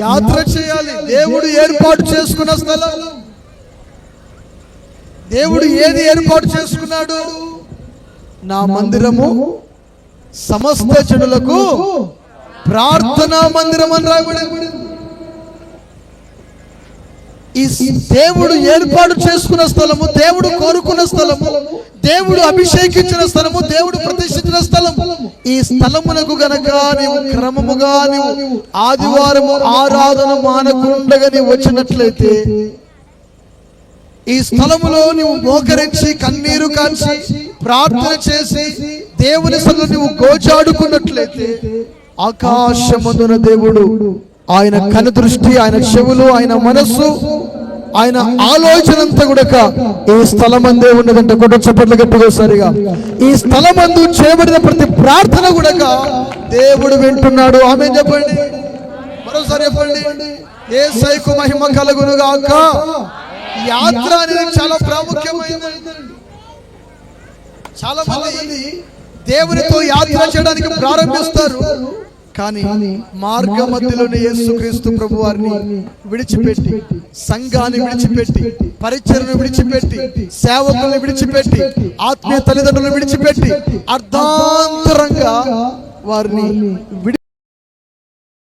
యాత్ర చేయాలి. దేవుడు ఏర్పాటు చేసుకున్న స్థలం. దేవుడు ఏది ఏర్పాటు చేసుకున్నాడు? నా మందిరము సమస్త జనులకు ప్రార్థనా మందిరం అని రాయబడింది. ఈ దేవుడు ఏర్పాటు చేసుకున్న స్థలము, దేవుడు కోరుకున్న స్థలము, దేవుడు అభిషేకించిన స్థలము, దేవుడు ప్రతిష్ఠించిన స్థలము. ఈ స్థలమునకు గనక నీవు క్రమముగా నీవు ఆదివారము ఆరాధన మానకుండగా నీవు వచ్చినట్లయితే, ఈ స్థలములో నీవు మోకరించి కన్నీరు కాచి ప్రార్థన చేసి దేవుని సన్నిధిలో నీవు గోచాడుకున్నట్లయితే, ఆకాశమందున దేవుడు ఆయన కనుదృష్టి, ఆయన చెవులు, ఆయన మనస్సు, ఆయన ఆలోచనంతా కూడా ఈ స్థలమందే ఉన్నదంటే కొట్ట చప్పట్లు గట్టిగోసారిగా. ఈ స్థలమందు చేయబడిన ప్రతి ప్రార్థన కూడా దేవుడు వింటున్నాడు. ఆమేన్ చెప్పండి. మరోసారి చెప్పండి. యేసయ్యకు మహిమ కలుగును గాక. యాత్ర అనేది చాలా ప్రాముఖ్యమైనది. చాలా మంది దేవునితో యాత్ర చేయడానికి ప్రారంభిస్తారు, కానీ మార్గ మధ్యలోనే యేసుక్రీస్తు ప్రభు వారిని విడిచిపెట్టి, సంఘాన్ని విడిచిపెట్టి, పరిచర్యను విడిచిపెట్టి, సేవకులను విడిచిపెట్టి, ఆత్మీయ తల్లిదండ్రులను విడిచిపెట్టి అర్ధాంతరంగా వారిని